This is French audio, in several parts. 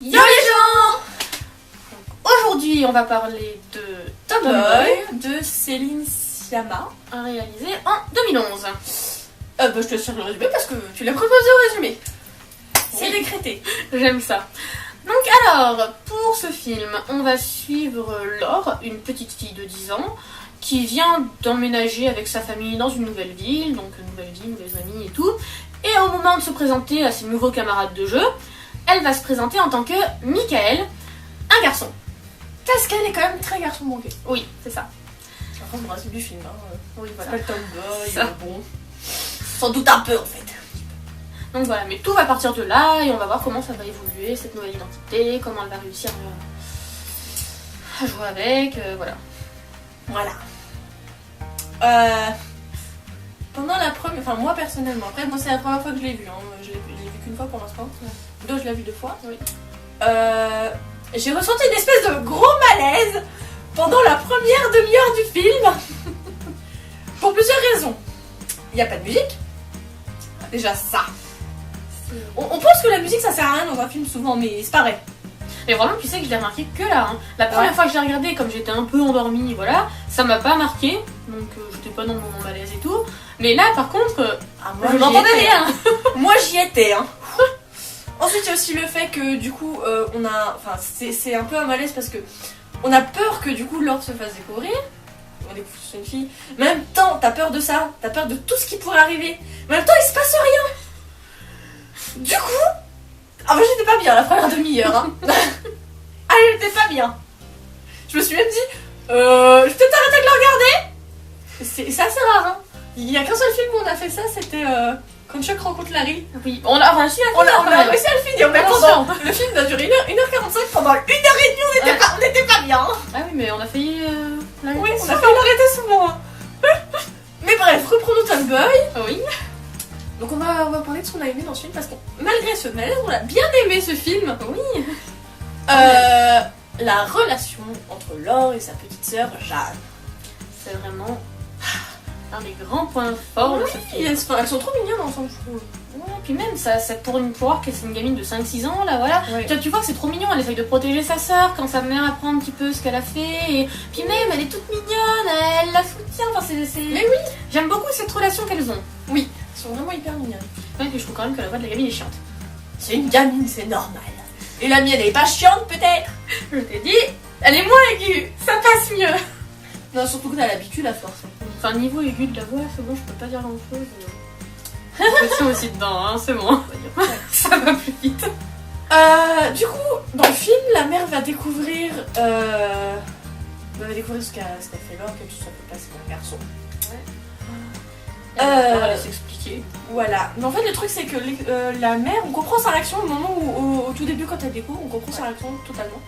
Yo les gens! Aujourd'hui on va parler de Tomboy de Céline Sciamma, réalisé en 2011. Je te laisse faire le résumé parce que tu l'as proposé au résumé. C'est Oui. décrété. J'aime ça. Donc alors, pour ce film, on va suivre Laure, une petite fille de 10 ans, qui vient d'emménager avec sa famille dans une nouvelle ville, donc nouvelle vie, nouvelles amies et tout. Et au moment de se présenter à ses nouveaux camarades de jeu, elle va se présenter en tant que Michael, un garçon. Parce qu'elle est quand même très garçon manqué. Oui, c'est ça. Enfin, c'est le principe du film. Oui, C'est voilà. pas le tomboy, Ça. bon. Sans doute un peu en fait. Donc voilà, mais tout va partir de là et on va voir comment ça va évoluer, cette nouvelle identité, comment elle va réussir à jouer avec, voilà. Voilà. Pendant la première. Enfin, moi personnellement, après, moi c'est la première fois que je l'ai vu. Je l'ai vu qu'une fois pour l'instant. D'autres, je l'ai vu 2 fois. Oui. J'ai ressenti une espèce de gros malaise pendant la première demi-heure du film. Pour plusieurs raisons. Il n'y a pas de musique. Déjà ça. On pense que la musique ça sert à rien dans un film souvent, mais c'est pareil. Mais vraiment, tu sais que je l'ai remarqué que là. Hein. La première fois que je l'ai regardé, comme j'étais un peu endormie, voilà, ça m'a pas marqué. Donc j'étais pas dans mon malaise et tout. Mais là, par contre, Moi, je n'entendais j'y étais. rien. Moi j'y étais. Ensuite, il y a aussi le fait que du coup, on a. Enfin, c'est un peu un malaise parce que on a peur que du coup Laure se fasse découvrir. On découvre que c'est une fille. Mais en même temps, t'as peur de ça, t'as peur de tout ce qui pourrait arriver. Mais en même temps, il se passe rien. Du coup, moi j'étais pas bien la première demi-heure. Ah, j'étais pas bien. Je me suis même dit, je vais peut-être arrêter de le regarder. C'est assez rare. Hein. Il y a qu'un seul film où on a fait ça, c'était quand Chuck rencontre Larry. Oui, on a réussi à On finir, a quand même. réussi à le finir, mais Attention. pendant le film a duré 1h45, pendant 1h30 on n'était pas bien. Ah oui, mais on a failli l'arrêter Oui, on a souvent. failli l'arrêter souvent. Mais bref, reprenons Tomboy. Oui. Donc on va parler de ce qu'on a aimé dans ce film parce que malgré ce malaise, on a bien aimé ce film. Oui. La relation entre Laure et sa petite sœur Jeanne. C'est vraiment un des grands points forts de ce film. Elles sont trop mignonnes ensemble, je trouve. Ouais, puis même, ça pour voir que c'est une gamine de 5-6 ans, là, voilà. Ouais. Tu vois que c'est trop mignon, elle essaye de protéger sa sœur quand sa mère apprend un petit peu ce qu'elle a fait. Et puis même, elle est toute mignonne, elle la soutient. Enfin, c'est... Mais oui. J'aime beaucoup cette relation qu'elles ont. Oui, elles sont vraiment hyper mignonnes. Ouais, puis je trouve quand même que la voix de la gamine est chiante. C'est une gamine, c'est normal. Et la mienne, elle est pas chiante peut-être. Je t'ai dit, elle est moins aiguë, ça passe mieux. Non, surtout que t'as l'habitude à force. Enfin, niveau aigu de la voix, c'est bon, je peux pas dire grand-chose. Je suis aussi dedans, hein, c'est bon. Ça va plus vite. Du coup, dans le film, la mère va découvrir, ce qu'a fait Laure, que tout ça peut passer pour un garçon. On va s'expliquer. Voilà. Mais en fait, le truc, c'est que la mère, on comprend sa réaction au moment où, au tout début, quand elle découvre, on comprend sa réaction totalement.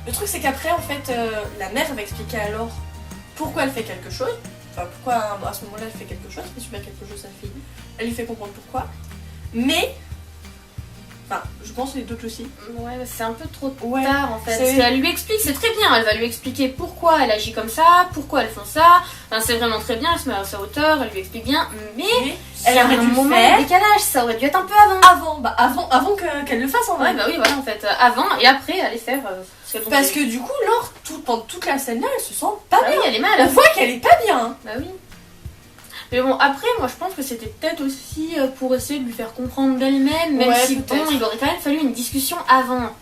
Le truc, c'est qu'après, en fait, la mère va expliquer à Laure pourquoi elle fait quelque chose. Enfin, pourquoi à ce moment-là, elle fait quelque chose, elle fait super quelque chose à sa fille. Elle lui fait comprendre pourquoi. Mais, enfin, je pense que les d'autres aussi. Ouais, c'est un peu trop Ouais, tard en fait. c'est- Si elle lui explique, c'est très bien. Elle va lui expliquer pourquoi elle agit comme ça, pourquoi elles font ça. Enfin, c'est vraiment très bien. Elle se met à sa hauteur, elle lui explique bien. Mais Elle il y a aurait un dû le moment faire de décalage. Ça aurait dû être un peu avant. avant qu'elle le fasse en vrai. Ouais, bah oui, voilà en fait. Avant et après, aller faire ce qu'elles ont Parce fait. que du coup, Laure, pendant toute la scène là, elle se sent pas Bah oui, bien. elle est mal. On voit qu'elle est pas bien. Bah oui. Mais bon, après, moi je pense que c'était peut-être aussi pour essayer de lui faire comprendre d'elle-même, même Ouais, si bon, peut-être. il aurait quand même fallu une discussion avant.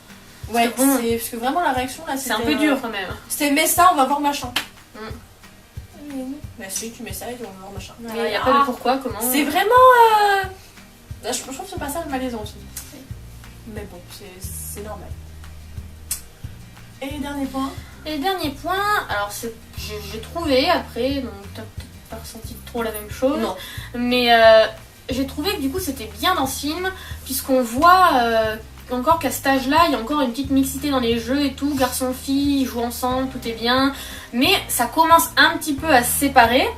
Ouais, que bon, parce que vraiment la réaction là, C'est un peu dur quand même. C'était mets ça, on va voir machin. Mm. Bah si, tu mets ça et on va voir machin. Il n'y a pas de pourquoi, comment. C'est vraiment. Je trouve que c'est pas ça le malaisant aussi. Mais bon, c'est normal. Et les derniers points. Et le dernier point, alors j'ai trouvé après, donc t'as peut-être pas ressenti trop la même chose, Non. mais j'ai trouvé que du coup c'était bien dans ce film, puisqu'on voit encore qu'à cet âge-là, il y a encore une petite mixité dans les jeux et tout, garçons-filles, ils jouent ensemble, tout est bien, mais ça commence un petit peu à se séparer,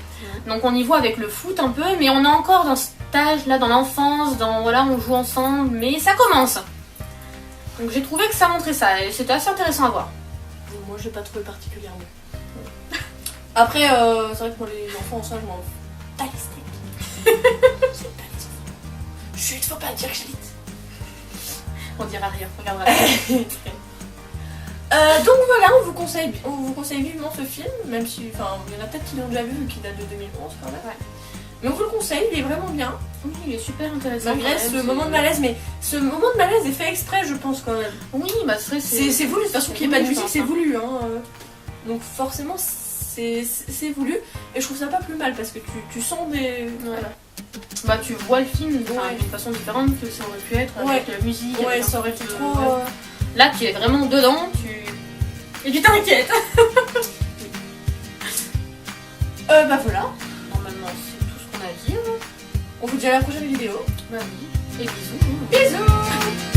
donc on y voit avec le foot un peu, mais on est encore dans cet âge-là, dans l'enfance, dans voilà, on joue ensemble, mais ça commence. Donc j'ai trouvé que ça montrait ça, et c'était assez intéressant à voir. Moi, j'ai pas trouvé particulièrement. Après, c'est vrai que moi, les enfants, ça, je m'en bats les steaks. J'aime pas les enfants. Chut, faut pas dire que j'habite. On dira rien, on regardera rien. Donc voilà, on vous conseille vivement ce film, même si, enfin, il y en a peut-être qui l'ont déjà vu, vu qu'il date de 2011 quand même. Ouais. Mais on vous le conseille, il est vraiment bien. Oui, il est super intéressant. Malgré ce moment de malaise, mais ce moment de malaise est fait exprès, je pense quand même. Oui, bah c'est voulu, de toute façon qu'il n'y ait pas de musique, c'est voulu. Hein. Donc forcément, c'est voulu. Et je trouve ça pas plus mal parce que tu sens des. Ouais. Voilà. Bah tu vois le film d'une façon différente que ça aurait pu être avec la musique. Ouais, avec ça aurait été trop. Là, tu es vraiment dedans, et tu t'inquiètes. Bah voilà. Normalement, c'est tout ce qu'on a à dire. On vous dit à la prochaine vidéo. Bah oui. Et bisous. Bisous.